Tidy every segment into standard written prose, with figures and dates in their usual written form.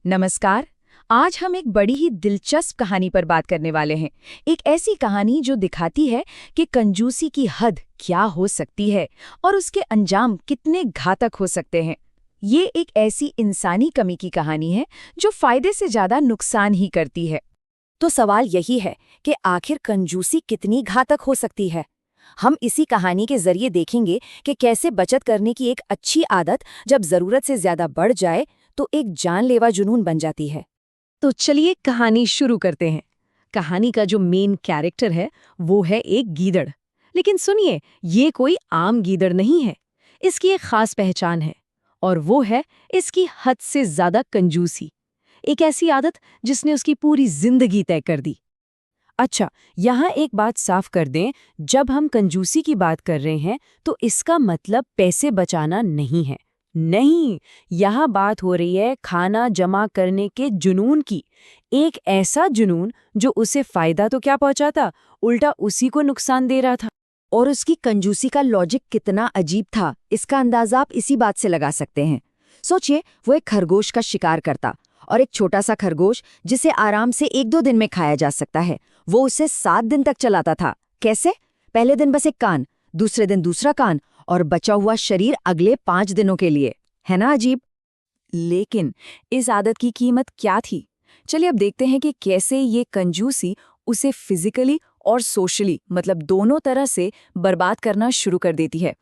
नमस्कार। आज हम एक बड़ी ही दिलचस्प कहानी पर बात करने वाले हैं। एक ऐसी कहानी जो दिखाती है कि कंजूसी की हद क्या हो सकती है और उसके अंजाम कितने घातक हो सकते हैं। ये एक ऐसी इंसानी कमी की कहानी है जो फायदे से ज्यादा नुकसान ही करती है। तो सवाल यही है कि आखिर कंजूसी कितनी घातक हो सकती है। हम इसी कहानी के जरिए देखेंगे कि कैसे बचत करने की एक अच्छी आदत जब जरूरत से ज्यादा बढ़ जाए तो एक जानलेवा जुनून बन जाती है। तो चलिए कहानी शुरू करते हैं। कहानी का जो मेन कैरेक्टर है वो है एक गीदड़। लेकिन सुनिए, ये कोई आम गीदड़ नहीं है। इसकी एक खास पहचान है और वो है इसकी हद से ज्यादा कंजूसी। एक ऐसी आदत जिसने उसकी पूरी जिंदगी तय कर दी। अच्छा, यहाँ एक बात साफ कर दें, जब हम कंजूसी की बात कर रहे हैं तो इसका मतलब पैसे बचाना नहीं है। नहीं, यहाँ बात हो रही है खाना जमा करने के जुनून की। एक ऐसा जुनून जो उसे फायदा तो क्या पहुंचाता, उल्टा उसी को नुकसान दे रहा था। और उसकी कंजूसी का लॉजिक कितना अजीब था, इसका अंदाजा आप इसी बात से लगा सकते हैं। सोचिए, वो एक खरगोश का शिकार करता और एक छोटा सा खरगोश जिसे आराम से 1-2 दिन में खाया जा सकता है, वो उसे 7 दिन तक चलाता था। कैसे? पहले दिन बस एक कान, दूसरे दिन दूसरा कान और बचा हुआ शरीर अगले 5 दिनों के लिए। है ना अजीब? लेकिन इस आदत की कीमत क्या थी? चलिए अब देखते हैं कि कैसे ये कंजूसी उसे फिजिकली और सोशली, मतलब दोनों तरह से बर्बाद करना शुरू कर देती है।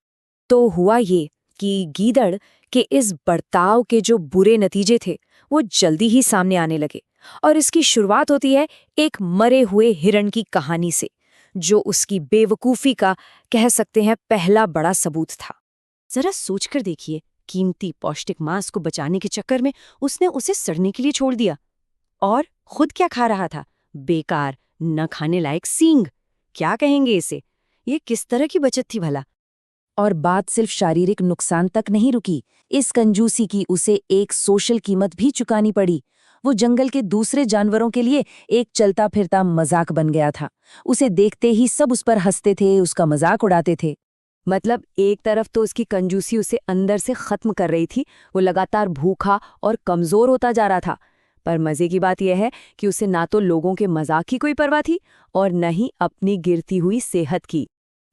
तो हुआ ये कि गीदड़ के इस बर्ताव के जो बुरे नतीजे थे वो जल्दी ही सामने आने लगे। और इसकी शुरुआत होती है एक मरे हुए हिरण की कहानी से, जो उसकी बेवकूफ़ी का कह सकते हैं पहला बड़ा सबूत था। जरा सोचकर देखिए, कीमती पौष्टिक मांस को बचाने के चक्कर में उसने उसे सड़ने के लिए छोड़ दिया। और खुद क्या खा रहा था? बेकार, न खाने लायक सींग। क्या कहेंगे इसे? ये किस तरह की बचत थी भला? और बात सिर्फ शारीरिक नुकसान तक नहीं रुकी। इस कंजूसी की उसे एक सोशल कीमत भी चुकानी पड़ी। वो जंगल के दूसरे जानवरों के लिए एक चलता फिरता मजाक बन गया था। उसे देखते ही सब उस पर हंसते थे, उसका मजाक उड़ाते थे। मतलब एक तरफ तो उसकी कंजूसी उसे अंदर से खत्म कर रही थी, वो लगातार भूखा और कमजोर होता जा रहा था। पर मजे की बात यह है कि उसे ना तो लोगों के मजाक की कोई परवाह थी और न ही अपनी गिरती हुई सेहत की।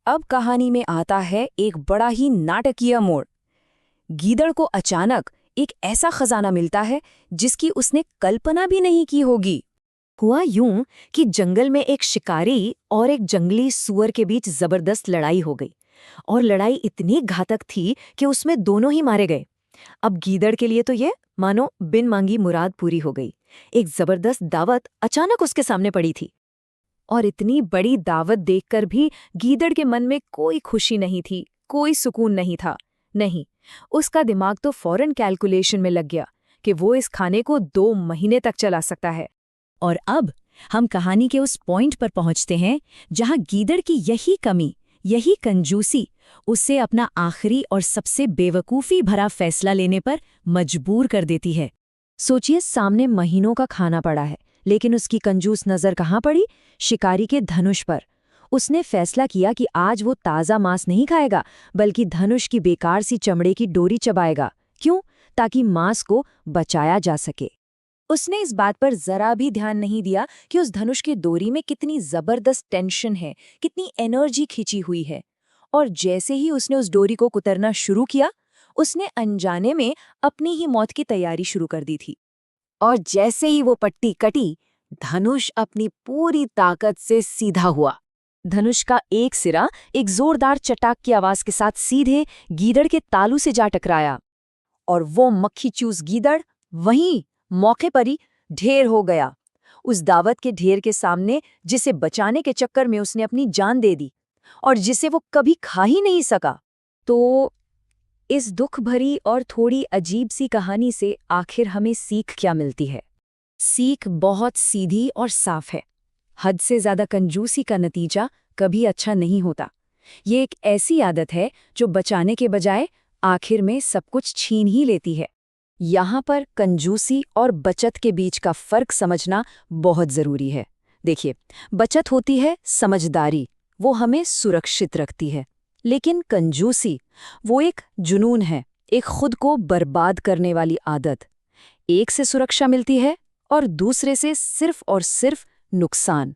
अब कहानी में आता है एक बड़ा ही नाटकीय मोड़। गीदड़ को अचानक एक ऐसा खजाना मिलता है जिसकी उसने कल्पना भी नहीं की होगी। हुआ यूं कि जंगल में एक शिकारी और एक जंगली सूअर के बीच जबरदस्त लड़ाई हो गई। और लड़ाई इतनी घातक थी कि उसमें दोनों ही मारे गए। अब गीदड़ के लिए तो ये मानो बिन मांगी मुराद पूरी हो गई। एक जबरदस्त दावत अचानक उसके सामने पड़ी थी। और इतनी बड़ी दावत देखकर भी गीदड़ के मन में कोई खुशी नहीं थी, कोई सुकून नहीं था। नहीं, उसका दिमाग तो फौरन कैलकुलेशन में लग गया कि वो इस खाने को 2 महीने तक चला सकता है। और अब हम कहानी के उस पॉइंट पर पहुंचते हैं जहां गीदड़ की यही कमी, यही कंजूसी उसे अपना आखिरी और सबसे बेवकूफ़ी भरा फैसला लेने पर मजबूर कर देती है। सोचिए, सामने महीनों का खाना पड़ा है, लेकिन उसकी कंजूस नज़र कहाँ पड़ी? शिकारी के धनुष पर। उसने फैसला किया कि आज वो ताज़ा मांस नहीं खाएगा, बल्कि धनुष की बेकार सी चमड़े की डोरी चबाएगा। क्यों? ताकि मांस को बचाया जा सके। उसने इस बात पर जरा भी ध्यान नहीं दिया कि उस धनुष की डोरी में कितनी जबरदस्त टेंशन है, कितनी एनर्जी खिंची हुई है। और जैसे ही उसने उस डोरी को कुतरना शुरू किया, उसने अनजाने में अपनी ही मौत की तैयारी शुरू कर दी थी। और जैसे ही वो पट्टी कटी, धनुष अपनी पूरी ताकत से सीधा हुआ। धनुष का एक सिरा एक जोरदार चटाक की आवाज के साथ सीधे गीदड़ के तालू से जा टकराया। और वो मक्खी चूस गीदड़ वहीं मौके पर ही ढेर हो गया, उस दावत के ढेर के सामने, जिसे बचाने के चक्कर में उसने अपनी जान दे दी और जिसे वो कभी खा ही नहीं सका। तो इस दुख भरी और थोड़ी अजीब सी कहानी से आखिर हमें सीख क्या मिलती है? सीख बहुत सीधी और साफ है। हद से ज्यादा कंजूसी का नतीजा कभी अच्छा नहीं होता। ये एक ऐसी आदत है जो बचाने के बजाय आखिर में सब कुछ छीन ही लेती है। यहाँ पर कंजूसी और बचत के बीच का फर्क समझना बहुत जरूरी है। देखिए, बचत होती है समझदारी, वो हमें सुरक्षित रखती है। लेकिन कंजूसी वो एक जुनून है, एक खुद को बर्बाद करने वाली आदत। एक से सुरक्षा मिलती है और दूसरे से सिर्फ और सिर्फ नुकसान।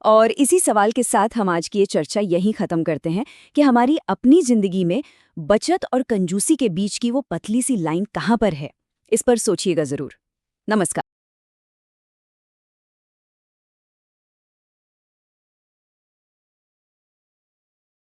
और इसी सवाल के साथ हम आज की ये चर्चा यहीं ख़त्म करते हैं कि हमारी अपनी ज़िंदगी में बचत और कंजूसी के बीच की वो पतली सी लाइन कहाँ पर है। इस पर सोचिएगा ज़रूर। नमस्कार।